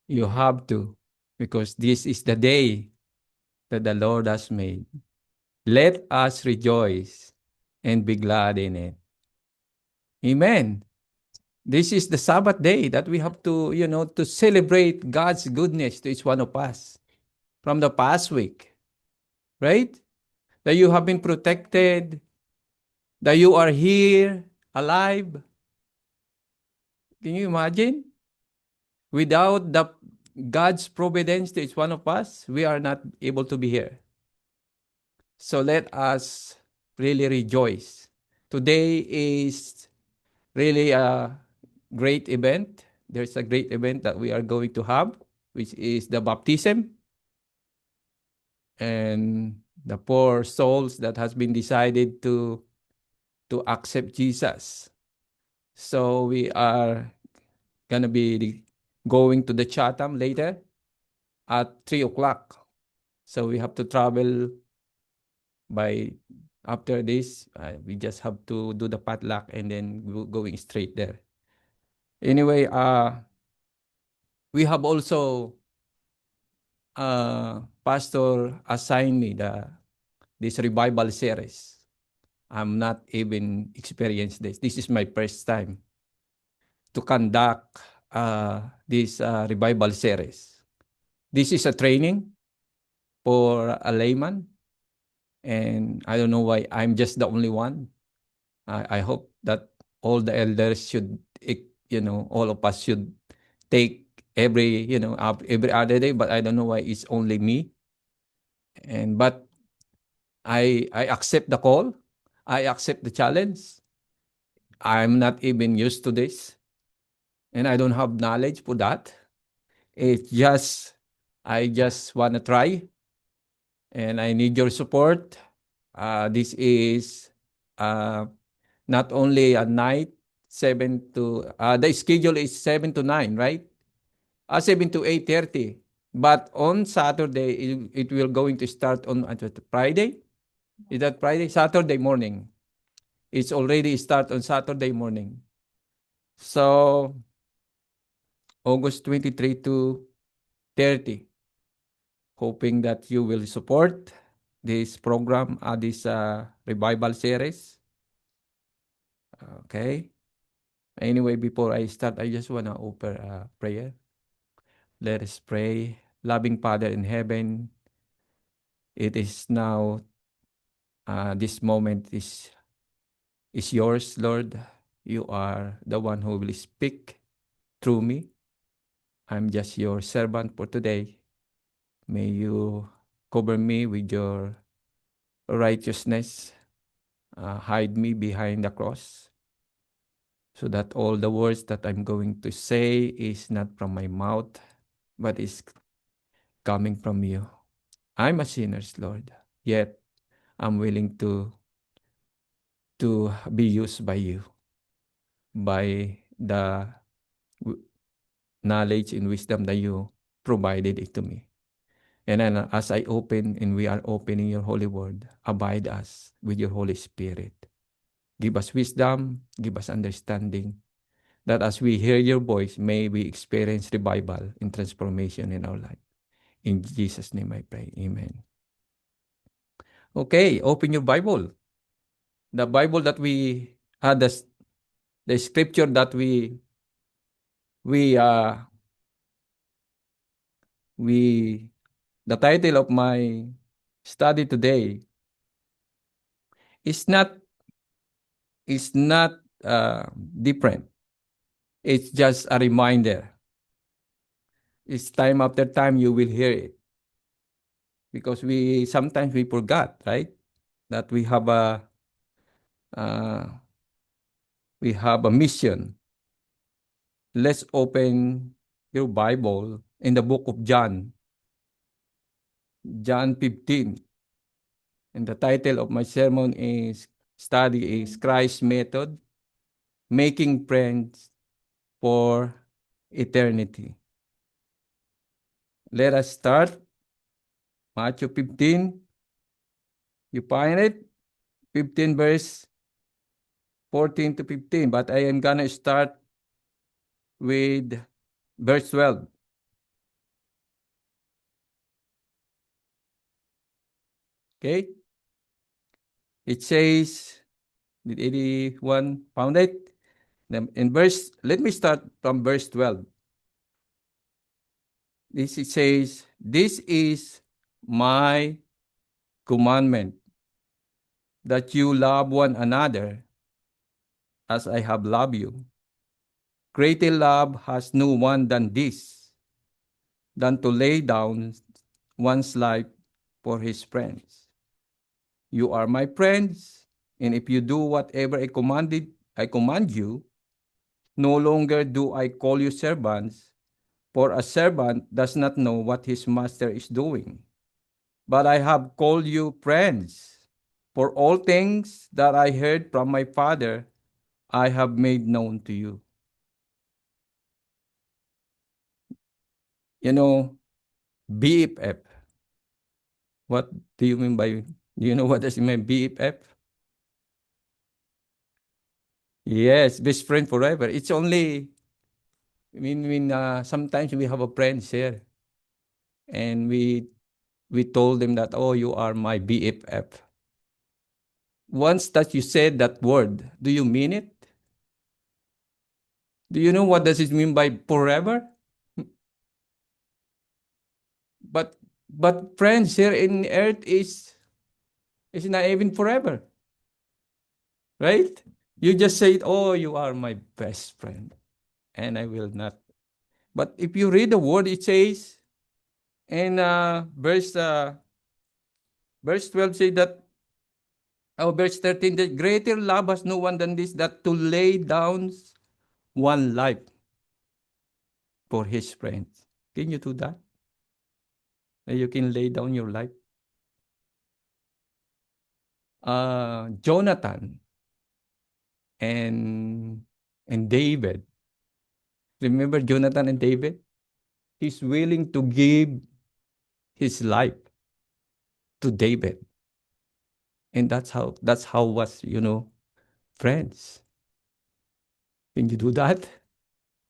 You have to, because this is the day that the Lord has made. Let us rejoice and be glad in it. Amen. This is the Sabbath day that we have to, to celebrate God's goodness to each one of us from the past week, right? That you have been protected, that you are here alive. Can you imagine? Without the God's providence to each one of us, we are not able to be here. So let us really rejoice. Today is really a great event. There's a great event that we are going to have, which is the baptism and the poor souls that has been decided to accept Jesus. So we are gonna be going to the Chatham later at 3 o'clock. So we have to travel by after this. We just have to do the potluck and then going straight there. Anyway, we have also pastor assigned me this revival series. I'm not even experienced this. This is my first time to conduct this revival series. This is a training for a layman, and I don't know why I'm just the only one. I hope that all the elders should, all of us should take every other day, but I don't know why it's only me. But I accept the call. I accept the challenge. I'm not even used to this, and I don't have knowledge for that. It's just I just wanna try, and I need your support. This is uh, not only at night, the schedule is 7 to 9, right? 7 to 8:30. But on Saturday, it will going to start on Friday. Is that Friday? Saturday morning. It's already start on Saturday morning. So August 23 to 30. Hoping that you will support this program, this revival series. Okay. Anyway, before I start, I just want to offer a prayer. Let us pray. Loving Father in heaven, it is now, this moment is yours, Lord. You are the one who will speak through me. I'm just your servant for today. May you cover me with your righteousness. Hide me behind the cross, so that all the words that I'm going to say is not from my mouth, but is coming from you. I'm a sinner, Lord, yet I'm willing to be used by you, by the knowledge and wisdom that you provided it to me. And then as I open and we are opening your holy word, abide us with your Holy Spirit. Give us wisdom, give us understanding, that as we hear your voice, may we experience revival and transformation in our life. In Jesus' name I pray. Amen. Okay, open your Bible. The Bible that we had, the scripture that we we the title of my study today is not different. It's just a reminder. It's time after time you will hear it, because we sometimes we forgot, right? That uh, we have a mission. Let's open your Bible in the book of John, John 15. And the title of my sermon is study is Christ's Method, Making Friends for Eternity. Let us start. Matthew 15. You find it? 15 verse 14 to 15. But I am gonna start with verse 12. Okay? It says, did anyone found it? Let me start from verse 12. This it says, this is my commandment, that you love one another as I have loved you. Greater love has no one than this, than to lay down one's life for his friends. You are my friends, and if you do whatever I command you, no longer do I call you servants, for a servant does not know what his master is doing. But I have called you friends, for all things that I heard from my Father, I have made known to you. You know, BFF. What do you mean by, do you know what does it mean, BFF? Yes, best friend forever. It's only, sometimes we have a friends here, and we told them that, oh, you are my BFF. Once that you said that word, do you mean it? Do you know what does it mean by forever? But friends here in earth is not even forever, right? You just say, oh, you are my best friend, and I will not. But if you read the word, it says in verse 12 say that, oh, verse 13, that greater love has no one than this, that to lay down one life for his friends. Can you do that? That you can lay down your life? Jonathan and David. Remember Jonathan and David? He's willing to give his life to David. And that's how was, friends. Can you do that?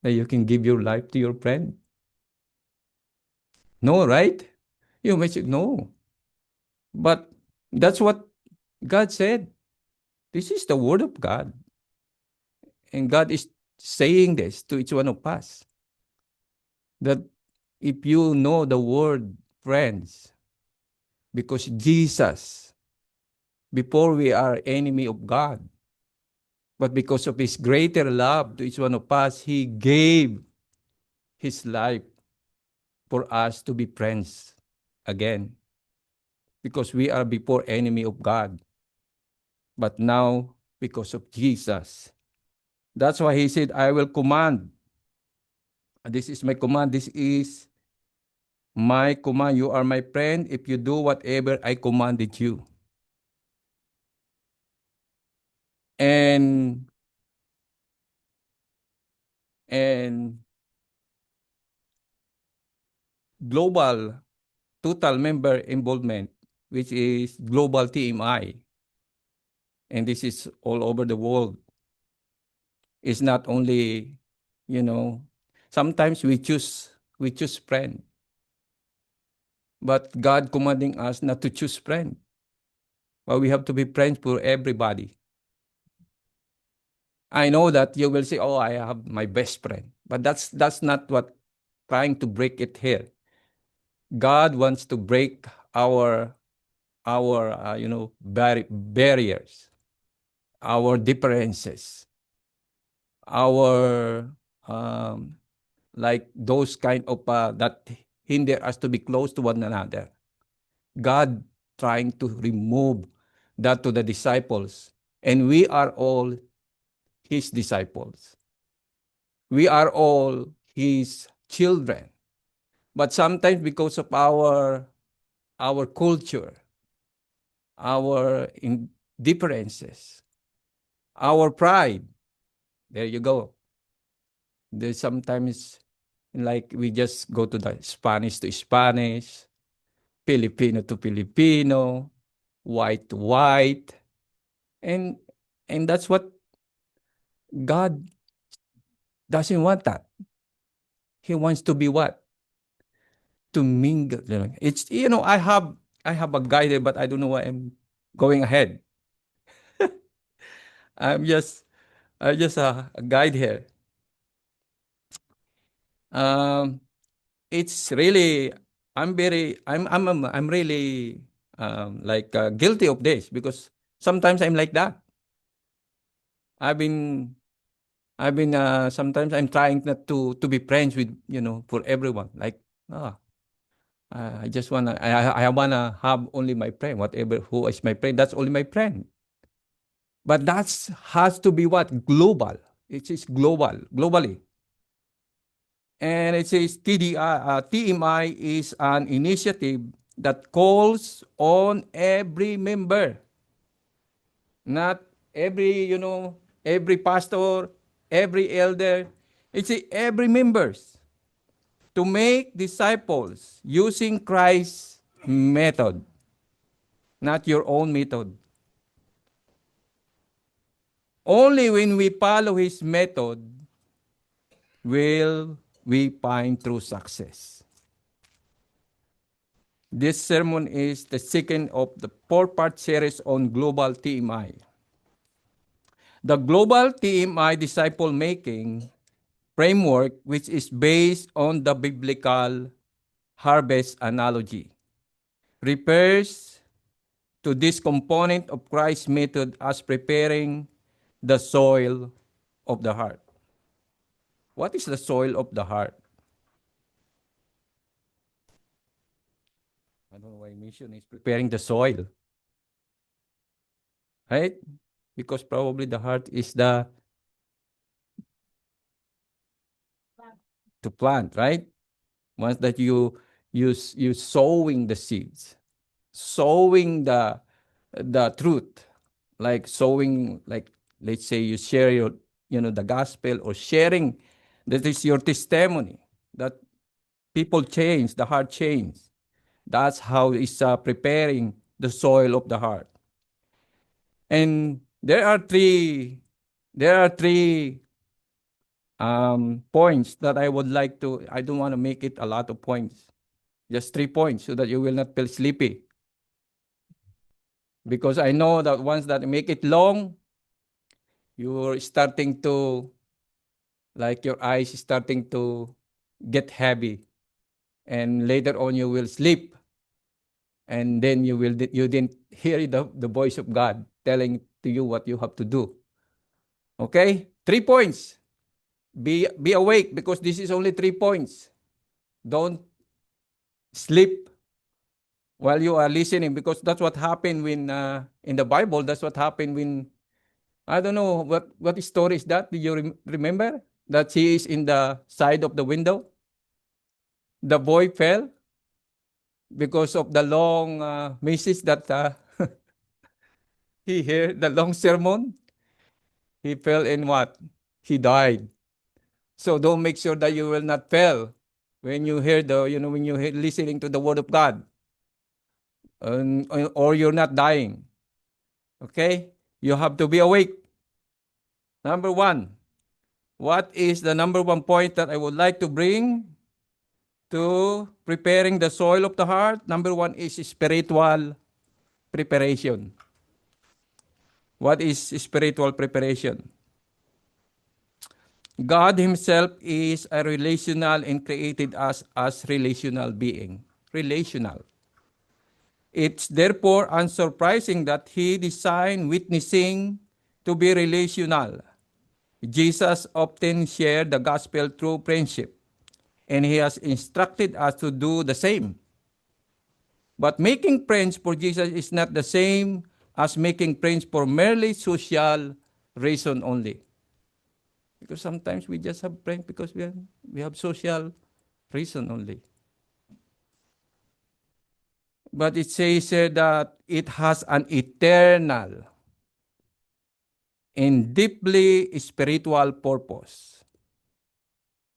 That you can give your life to your friend? No, right? You may say no. But that's what God said. This is the word of God. And God is saying this to each one of us. That if you know the word friends, because Jesus, before we are enemy of God, but because of his greater love to each one of us, he gave his life for us to be friends again. Because we are before enemy of God. But now, because of Jesus. That's why he said, I will command. This is my command. This is my command. You are my friend if you do whatever I commanded you. And and global total member involvement, which is global TMI, and this is all over the world. It's not only, you know, sometimes we choose friend, but God commanding us not to choose friend. But we have to be friends for everybody. I know that you will say, "Oh, I have my best friend," but that's not what trying to break it here. God wants to break our barriers, our differences, our like those kind of that hinder us to be close to one another. God trying to remove that to the disciples, and we are all his disciples. We are all his children. But sometimes because of our culture, our differences, our pride, there you go. There's sometimes like we just go to the Spanish to Spanish, Filipino to Filipino, white to white, and that's what God doesn't want that. He wants to be what? To mingle. It's I have I have a guide here, but I don't know why I'm going ahead. I'm just a guide here. Um, it's really, I'm really like guilty of this because sometimes I'm like that. I've been sometimes I'm trying not to be friends with, for everyone. Like, ah, I just wanna I wanna have only my friend, whatever who is my friend, that's only my friend. But that's has to be what? Global. It is globally. And it says TMI is an initiative that calls on every member, not every pastor, every elder. It's every members to make disciples using Christ's method, not your own method. Only when we follow his method will we find true success. This sermon is the second of the four-part series on global TMI. The global TMI disciple making framework, which is based on the biblical harvest analogy, refers to this component of Christ's method as preparing the soil of the heart. What is the soil of the heart? I don't know why mission is preparing the soil, right? Because probably the heart is the to plant, right? Once that you sowing the seeds, sowing the truth, like sowing, like let's say you share your the gospel, or sharing that is your testimony, that people change, the heart change. That's how it's preparing the soil of the heart. And there are three points that I would like to. I don't want to make it a lot of points, just 3 points, so that you will not feel sleepy. Because I know that once that make it long, you're starting to, like your eyes is starting to get heavy, and later on you will sleep, and then you didn't hear the voice of God telling to you what you have to do. Okay, 3 points. Be awake, because this is only 3 points. Don't sleep while you are listening, because that's what happened when in the Bible. That's what happened when, I don't know what story is that. Do you remember that he is in the side of the window? The boy fell because of the long message that he heard, the long sermon. He fell in what? He died. So don't make sure that you will not fail when you hear when you hear listening to the word of God, or you're not dying. Okay? You have to be awake. Number one, what is the number one point that I would like to bring to preparing the soil of the heart? Number one is spiritual preparation. What is spiritual preparation? God himself is a relational and created us as relational being. Relational. It's therefore unsurprising that he designed witnessing to be relational. Jesus often shared the gospel through friendship, and he has instructed us to do the same. But making friends for Jesus is not the same as making friends for merely social reason only. Because sometimes we just have friends because we have social reason only. But it says that it has an eternal and deeply spiritual purpose,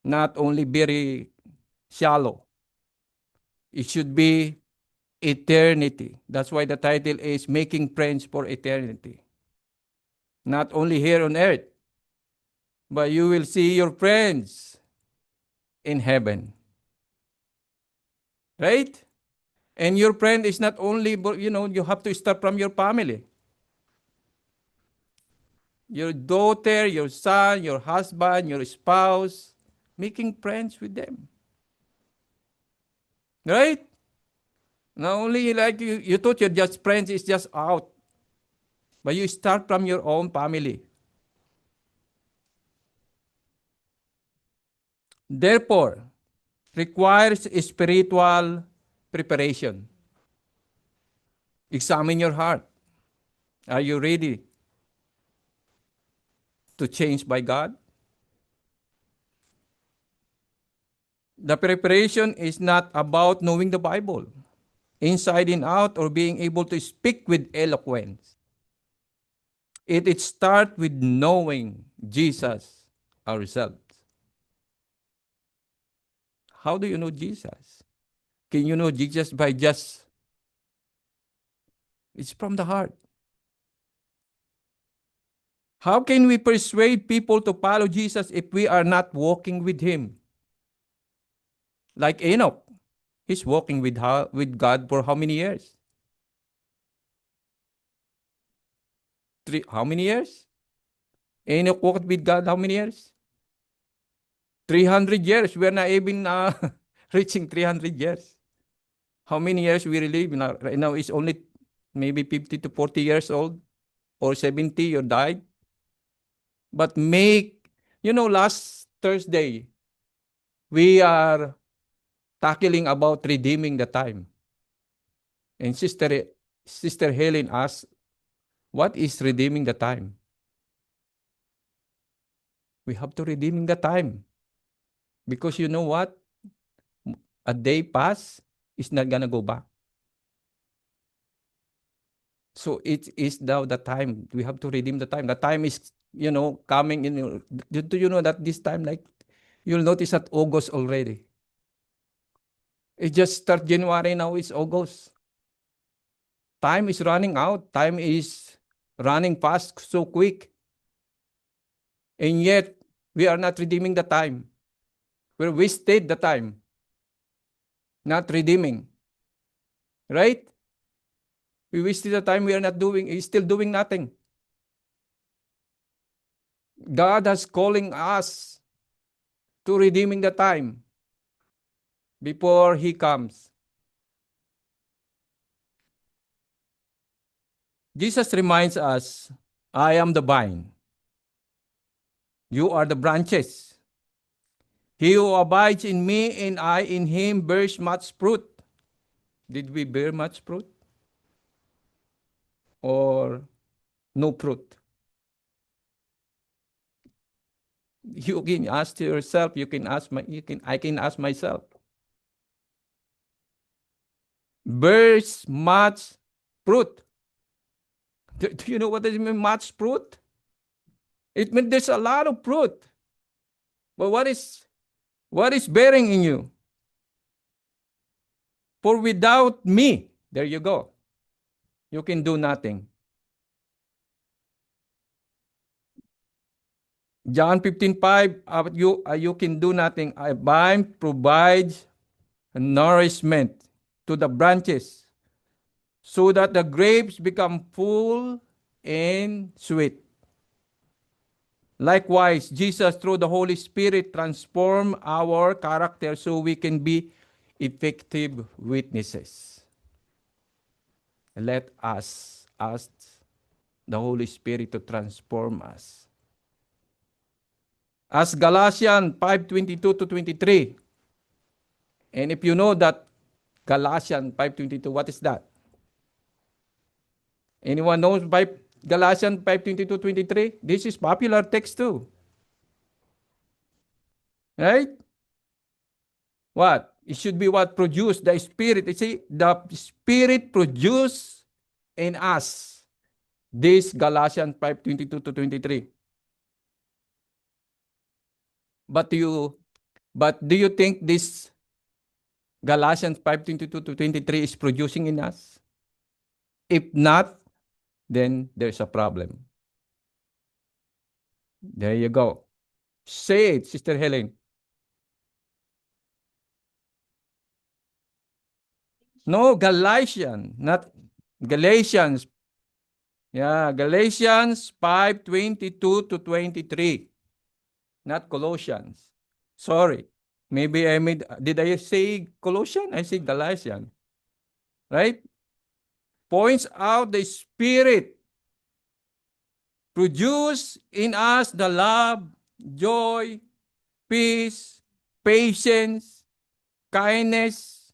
not only very shallow. It should be eternity. That's why the title is Making Friends for Eternity. Not only here on earth, but you will see your friends in heaven. Right? And your friend is not only, you have to start from your family. Your daughter, your son, your husband, your spouse, making friends with them. Right? Not only like you thought your just friends is just out, but you start from your own family. Therefore, requires spiritual preparation. Examine your heart. Are you ready to change by God? The preparation is not about knowing the Bible inside and out or being able to speak with eloquence. It starts with knowing Jesus ourselves. How do you know Jesus? Can you know Jesus by just, it's from the heart. How can we persuade people to follow Jesus if we are not walking with Him? Like Enoch, he's walking with God for how many years? How many years? Enoch walked with God how many years? 300 years. We're not even reaching 300 years. How many years we live now? Right now it's only maybe 50 to 40 years old or 70 you died. But last Thursday, we are tackling about redeeming the time. And Sister Helen asked, what is redeeming the time? We have to redeeming the time. Because you know what? A day pass is not gonna go back. So it is now the time. We have to redeem the time. The time is, coming in. Do you know that this time, like, you'll notice that August already. It just start January, now it's August. Time is running out. Time is running fast, so quick. And yet, we are not redeeming the time. We wasted the time. Not redeeming. Right? We wasted the time we are not doing, still doing nothing. God is calling us to redeeming the time before He comes. Jesus reminds us, I am the vine. You are the branches. He who abides in me and I in him bears much fruit. Did we bear much fruit? Or no fruit? You can ask yourself, I can ask myself. Bears much fruit. Do you know what does it mean, much fruit? It means there's a lot of fruit. But what is bearing in you? For without me, there you go, you can do nothing. John 15:5, you can do nothing. A vine provides nourishment to the branches so that the grapes become full and sweet. Likewise, Jesus, through the Holy Spirit, transform our character so we can be effective witnesses. Let us ask the Holy Spirit to transform us. As Galatians 5:22 to 23. And if you know that Galatians 5:22, what is that? Anyone knows by Galatians 5:22 23? This is popular text too. Right? What? It should be what produced the Spirit. You see, the Spirit produced in us. This Galatians 5:22 to 23. But do you think this Galatians 5:22 to 23 is producing in us? If not, then there's a problem. There you go. Say it, Sister Helen. No, Galatians, not Galatians. Yeah, Galatians 5:22 to 23, not Colossians. Sorry. Maybe did I say Colossians? I say Galatians, right? Points out the Spirit produce in us the love, joy, peace, patience, kindness,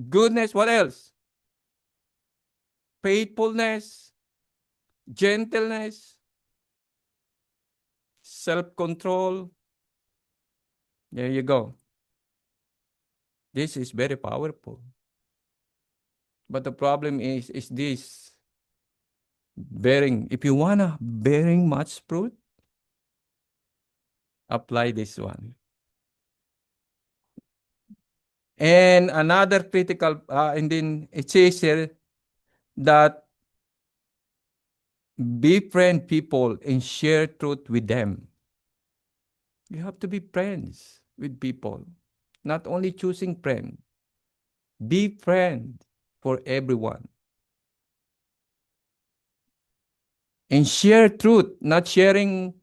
goodness, what else? Faithfulness, gentleness, self-control. There you go. This is very powerful. But the problem is this bearing. If you wanna bearing much fruit, apply this one. And another critical, and then it says here that befriend people and share truth with them. You have to be friends with people, not only choosing friend. Be friend for everyone and share truth, not sharing,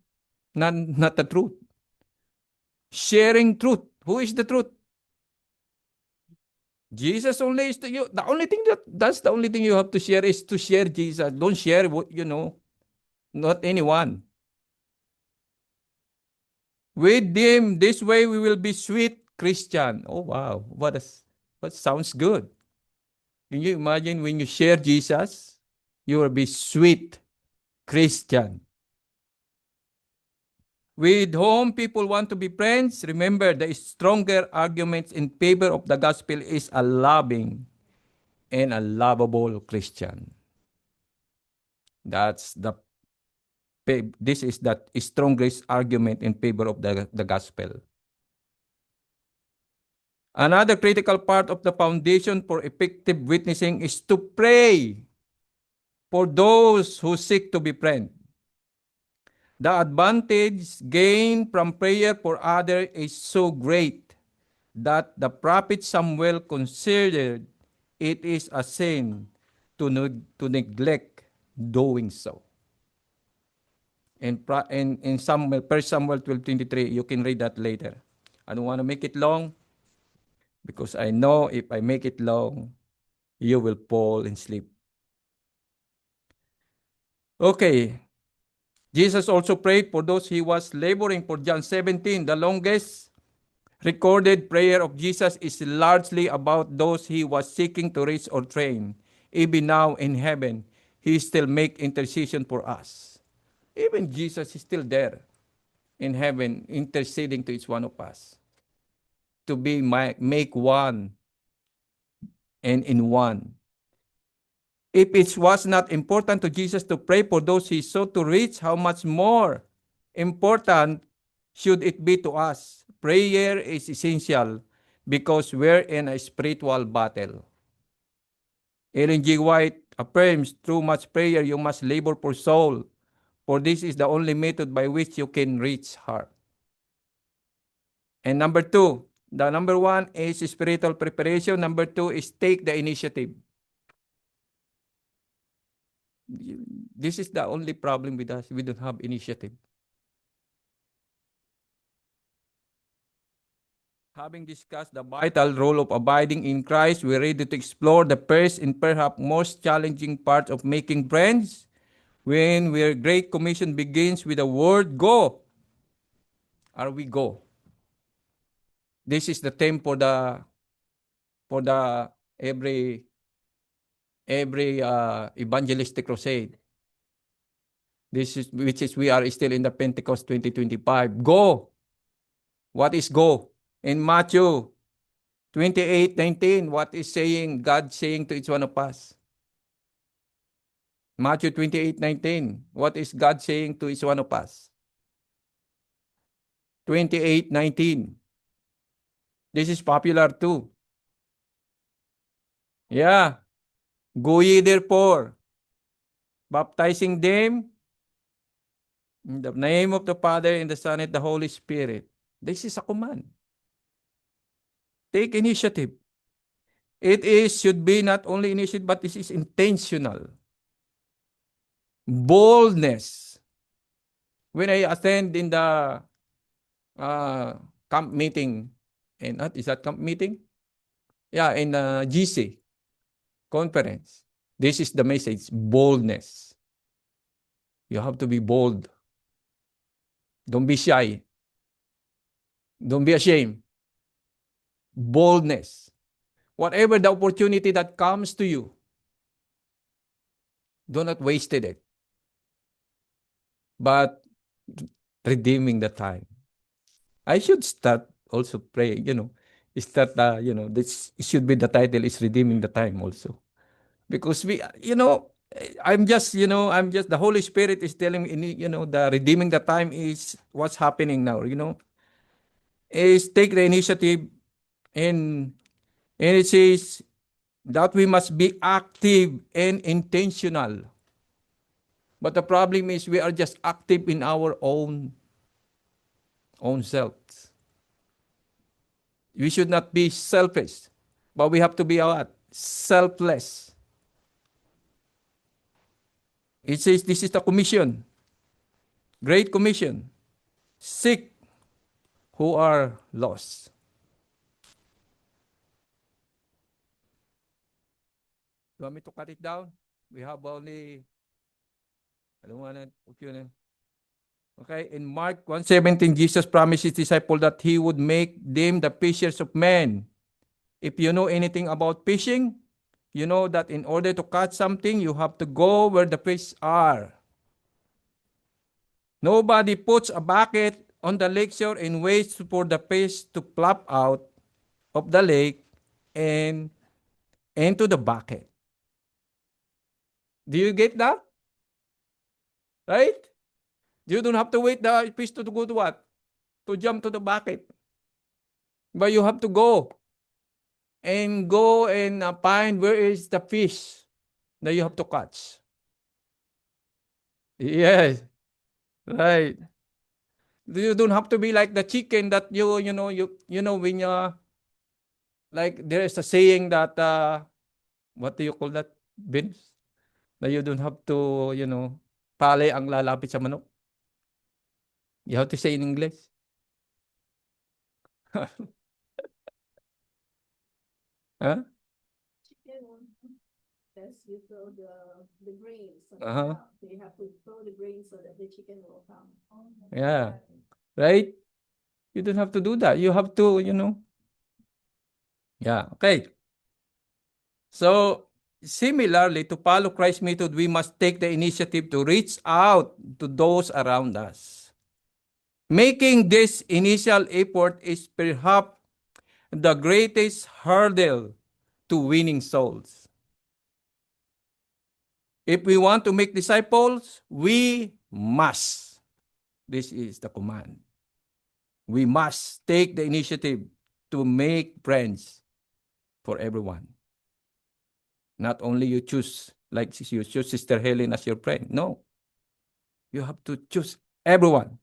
not the truth. Sharing truth. Who is the truth? Jesus only is the only thing that's the only thing you have to share is to share Jesus. Don't share what not anyone. With him, this way we will be sweet Christian. Oh wow, what sounds good. Can you imagine when you share Jesus, you will be sweet Christian. With whom people want to be friends, remember the stronger arguments in favor of the gospel is a loving and a lovable Christian. That's the this is the strongest argument in favor of the gospel. Another critical part of the foundation for effective witnessing is to pray for those who seek to be friends. The advantage gained from prayer for others is so great that the prophet Samuel considered it is a sin to neglect doing so. In Samuel, 1 Samuel 12:23, you can read that later. I don't want to make it long because I know if I make it long, you will fall and sleep. Okay. Jesus also prayed for those he was laboring for. John 17, the longest recorded prayer of Jesus is largely about those he was seeking to reach or train. Even now in heaven, he still make intercession for us. Even Jesus is still there in heaven interceding to each one of us to be make one and in one. If it was not important to Jesus to pray for those he sought to reach, how much more important should it be to us? Prayer is essential because we're in a spiritual battle. Ellen G. White affirms, through much prayer you must labor for soul, for this is the only method by which you can reach heart. And number two, the number one is spiritual preparation. Number two is take the initiative. This is the only problem with us. We don't have initiative. Having discussed the vital role of abiding in Christ, we're ready to explore the first and perhaps most challenging part of making friends. When our Great Commission begins with the word go. Are we go? This is the theme for the every evangelistic crusade. This is which is we are still in the Pentecost 2025. Go. What is go? In Matthew 28:19, what is saying God saying to each one of us? Matthew 28:19, what is God saying to each one of us? 28:19. This is popular too. Yeah. Go ye therefore, baptizing them in the name of the Father and the Son and the Holy Spirit. This is a command. Take initiative. should be not only initiative, but this is intentional. Boldness. When I attend in the camp meeting, and is that camp meeting? Yeah, in GC conference. This is the message, boldness. You have to be bold. Don't be shy. Don't be ashamed. Boldness. Whatever the opportunity that comes to you, do not waste it, but redeeming the time. I should start also pray, start, this should be the title is redeeming the time also. Because I'm just, the Holy Spirit is telling me, the redeeming the time is what's happening now, is take the initiative, and it says that we must be active and intentional. But the problem is we are just active in our own selves. We should not be selfish, but we have to be what? Selfless. It says this is the commission, great commission. Seek who are lost. You want me to cut it down? We have only, I don't want to, okay, in Mark 1:17, Jesus promised his disciples that he would make them the fishers of men. If you know anything about fishing, you know that in order to catch something, you have to go where the fish are. Nobody puts a bucket on the lakeshore and waits for the fish to plop out of the lake and into the bucket. Do you get that? Right? You don't have to wait the fish to go to what? To jump to the bucket. But you have to go and find where is the fish that you have to catch. Yes, right. You don't have to be like the chicken that when like there is a saying that what do you call that, Vince? That you don't have to, pale ang lalapit sa manok. You have to say in English. Huh? You throw the grains on the Uh-huh. ground. So you have to throw the grains so that the chicken will come. Yeah. Right? You don't have to do that. You have to, Yeah. Okay. So, similarly, to follow Christ's method, we must take the initiative to reach out to those around us. Making this initial effort is perhaps the greatest hurdle to winning souls. If we want to make disciples, we must. This is the command. We must take the initiative to make friends for everyone. Not only you choose, like you choose Sister Helen as your friend. No. You have to choose everyone.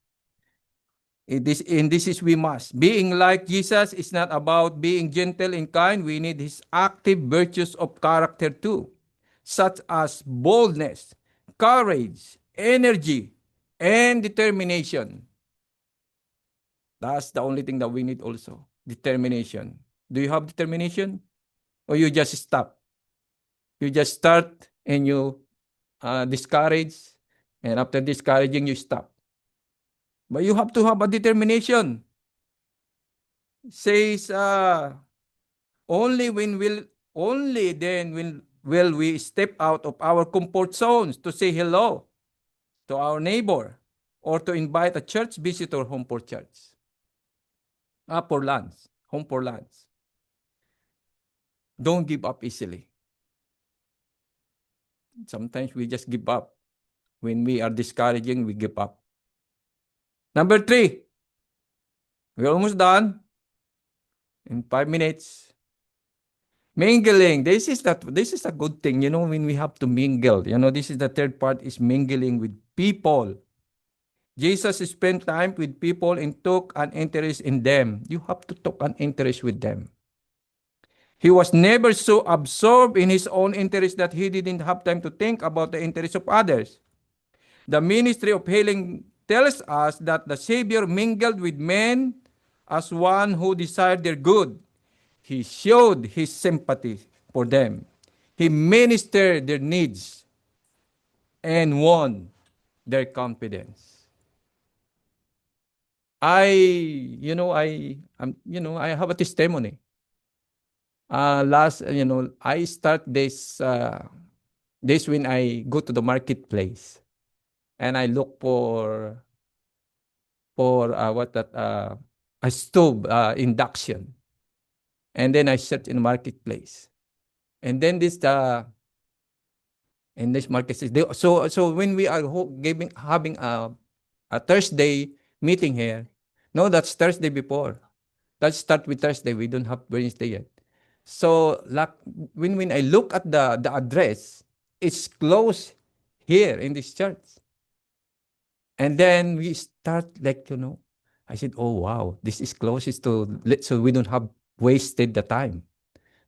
This is we must. Being like Jesus is not about being gentle and kind. We need his active virtues of character too, such as boldness, courage, energy, and determination. That's the only thing that we need also. Determination. Do you have determination? Or you just stop? You just start and you discourage, and after discouraging, you stop. But you have to have a determination. Says only then will we step out of our comfort zones to say hello to our neighbor or to invite a church visitor home for church. For lunch, home for lunch. Don't give up easily. Sometimes we just give up. When we are discouraging, we give up. Number 3. We're almost done. In 5 minutes. Mingling. This is a good thing, when we have to mingle. This is the third part, is mingling with people. Jesus spent time with people and took an interest in them. You have to take an interest with them. He was never so absorbed in his own interest that he didn't have time to think about the interests of others. The ministry of healing tells us that the Savior mingled with men as one who desired their good. He showed his sympathy for them. He ministered their needs and won their confidence. I have a testimony. I start this when I go to the marketplace and I look for a stove induction, and then I search in the marketplace, and then this in this market so when we are having a Thursday meeting here, no, that's Thursday before. Let's start with Thursday. We don't have Wednesday yet. So when I look at the address, it's close here in this church. And then we start I said, oh wow, this is closest so we don't have wasted the time.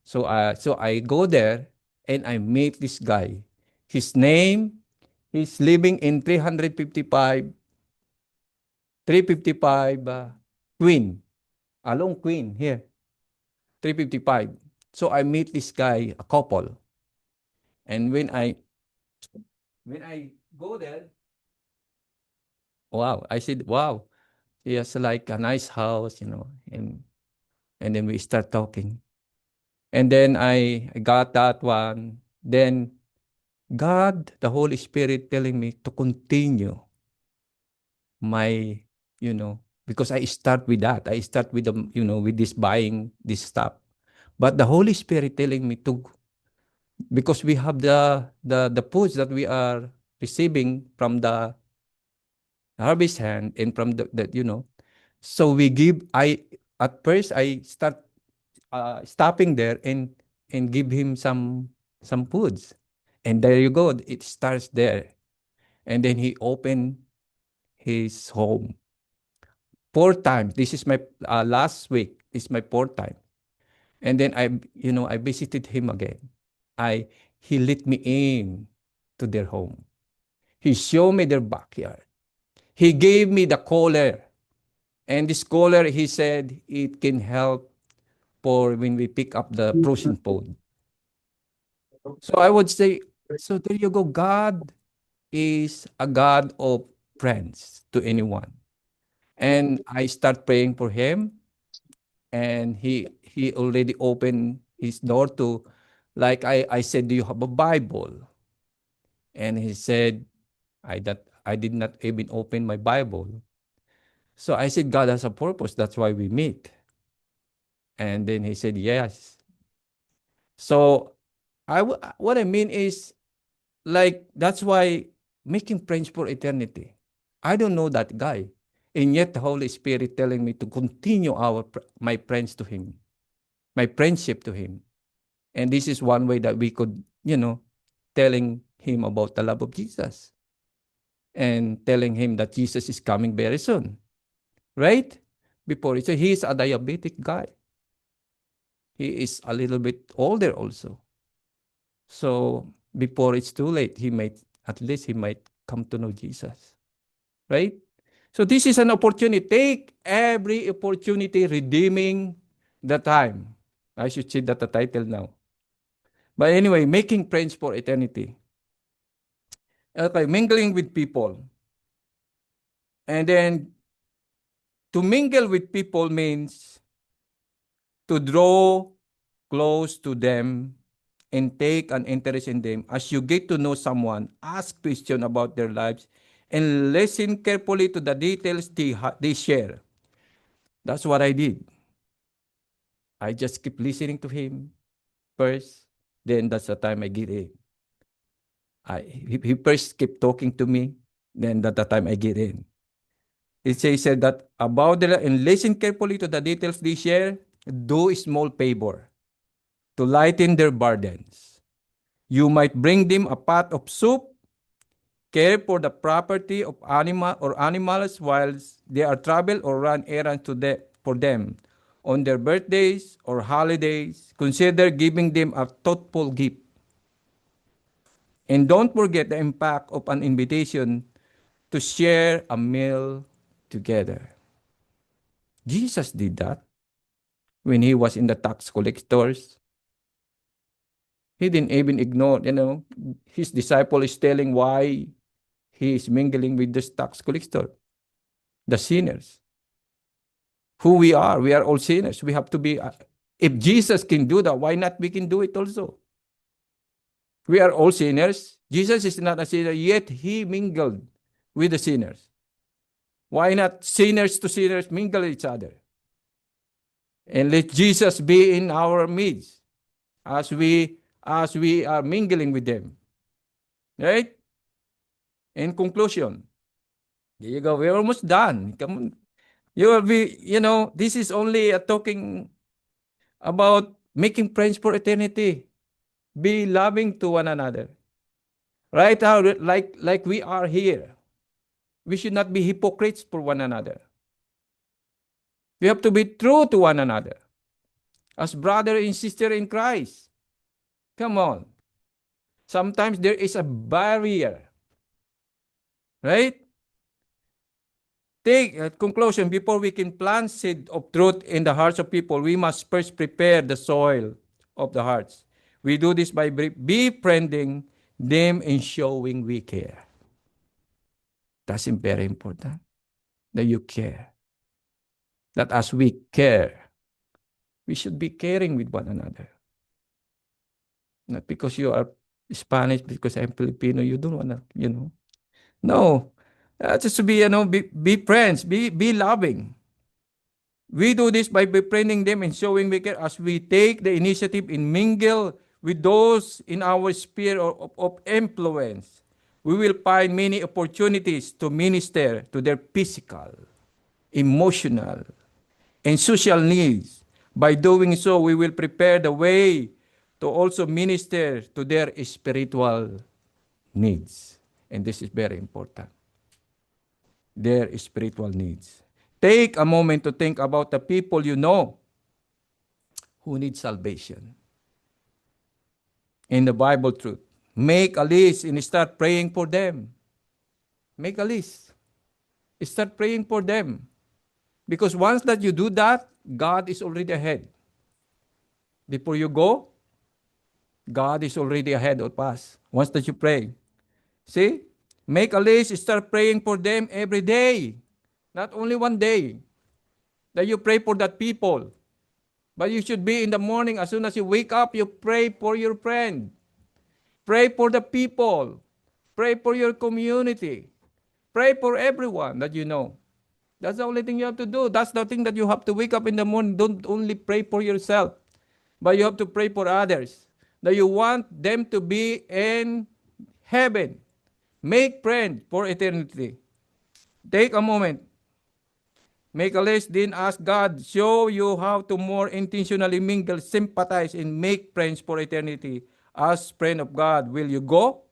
So I go there and I meet this guy. His name, he's living in 355 Queen. Along Queen here. 355. So I meet this guy, a couple. And when I go there, wow, I said, wow, he has like a nice house, and then we start talking. And then I got that one. Then God, the Holy Spirit telling me to continue my, because I start with that. I start with with this buying this stuff. But the Holy Spirit telling me to, because we have the foods that we are receiving from the harvest hand and from so we give. At first I start stopping there and give him some foods, and there you go, it starts there. And then he opened his home 4 times. This is my last week. This is my 4th time. And then I visited him again. He let me in to their home. He showed me their backyard. He gave me the collar. And this collar, he said, it can help for when we pick up the frozen food. So I would say, so there you go. God is a God of friends to anyone. And I start praying for him. And he already opened his door to, like I said, do you have a Bible? And he said, I did not even open my Bible. So I said, God has a purpose. That's why we meet. And then he said, yes. So what I mean is, like, that's why making friends for eternity. I don't know that guy. And yet the Holy Spirit telling me to continue my friends to him, my friendship to him. And this is one way that we could, telling him about the love of Jesus and telling him that Jesus is coming very soon. Right? Before, so he is a diabetic guy. He is a little bit older also. So before it's too late, he might come to know Jesus. Right? So this is an opportunity. Take every opportunity redeeming the time. I should say that the title now. But anyway, making friends for eternity. Okay, mingling with people. And then to mingle with people means to draw close to them and take an interest in them. As you get to know someone, ask questions about their lives and listen carefully to the details they share. That's what I did. I just keep listening to him first, then that's the time I get in. He first kept talking to me, then that's the time I get in. It said that about and listen carefully to the details they share, do a small favor to lighten their burdens. You might bring them a pot of soup, care for the property of animals while they are travel or run errands for them, on their birthdays or holidays, consider giving them a thoughtful gift. And don't forget the impact of an invitation to share a meal together. Jesus did that when he was in the tax collectors. He didn't even ignore, his disciple is telling why he is mingling with this tax collector, the sinners. Who we are all sinners. We have to be, if Jesus can do that, why not we can do it also? We are all sinners. Jesus is not a sinner, yet he mingled with the sinners. Why not sinners to sinners mingle each other? And let Jesus be in our midst as we are mingling with them. Right? In conclusion, there you go. We're almost done. Come on. You will be, this is only talking about making friends for eternity. Be loving to one another. Right now, like we are here. We should not be hypocrites for one another. We have to be true to one another. As brother and sister in Christ. Come on. Sometimes there is a barrier. Right? Take a conclusion, before we can plant seed of truth in the hearts of people, we must first prepare the soil of the hearts. We do this by befriending them and showing we care. That's very important, that you care. That as we care, we should be caring with one another. Not because you are Spanish, because I'm Filipino, you don't want to, No. Just to be, be friends, be loving. We do this by befriending them and showing we care as we take the initiative and mingle with those in our sphere of influence. We will find many opportunities to minister to their physical, emotional, and social needs. By doing so, we will prepare the way to also minister to their spiritual needs. And this is very important. Their spiritual needs. Take a moment to think about the people you know who need salvation. In the Bible truth. Make a list and start praying for them. Make a list. Start praying for them. Because once that you do that, God is already ahead. Before you go, God is already ahead of us. Once that you pray. See? Make a list, start praying for them every day. Not only one day. That you pray for that people. But you should be in the morning, as soon as you wake up, you pray for your friend. Pray for the people. Pray for your community. Pray for everyone that you know. That's the only thing you have to do. That's the thing that you have to wake up in the morning. Don't only pray for yourself, but you have to pray for others. That you want them to be in heaven. Make friends for eternity. Take a moment. Make a list, then ask God, show you how to more intentionally mingle, sympathize, and make friends for eternity. As friend of God, will you go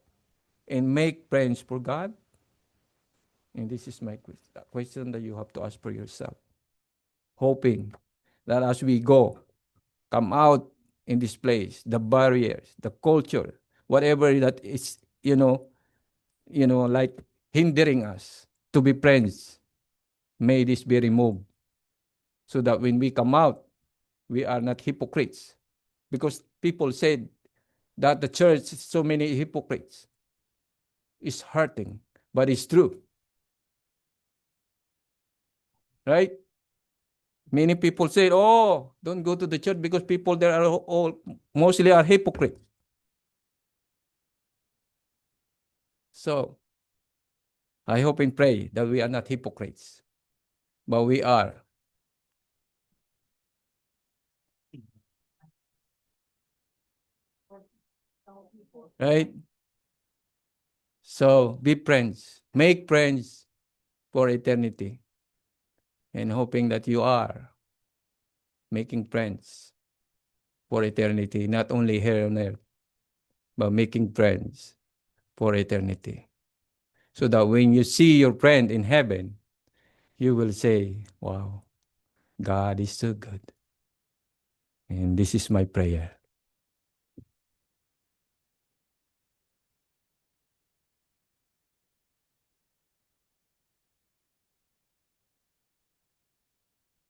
and make friends for God? And this is my question that you have to ask for yourself. Hoping that as we go, come out in this place, the barriers, the culture, whatever that is, like hindering us to be friends, may this be removed. So that when we come out, we are not hypocrites. Because people said that the church is so many hypocrites. It's hurting, but it's true. Right? Many people say, oh, don't go to the church because people there are all mostly are hypocrites. So, I hope and pray that we are not hypocrites, but we are. Right? So, be friends. Make friends for eternity. And hoping that you are making friends for eternity, not only here on earth, but making friends for eternity. So that when you see your friend in heaven, you will say, wow, God is so good. And this is my prayer.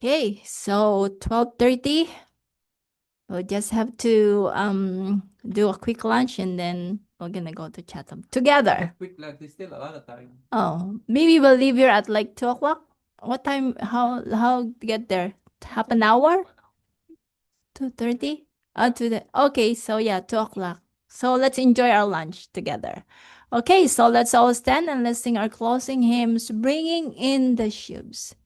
Okay, so 12:30. We'll just have to do a quick lunch and then we're gonna go to Chatham together. Quick lunch, there's still a lot of time. Oh, maybe we'll leave here at like 2 o'clock. What time? How to get there? Half an hour? 2:30? Okay, so yeah, 2 o'clock. So let's enjoy our lunch together. Okay, so let's all stand and let's sing our closing hymns, bringing in the sheaves.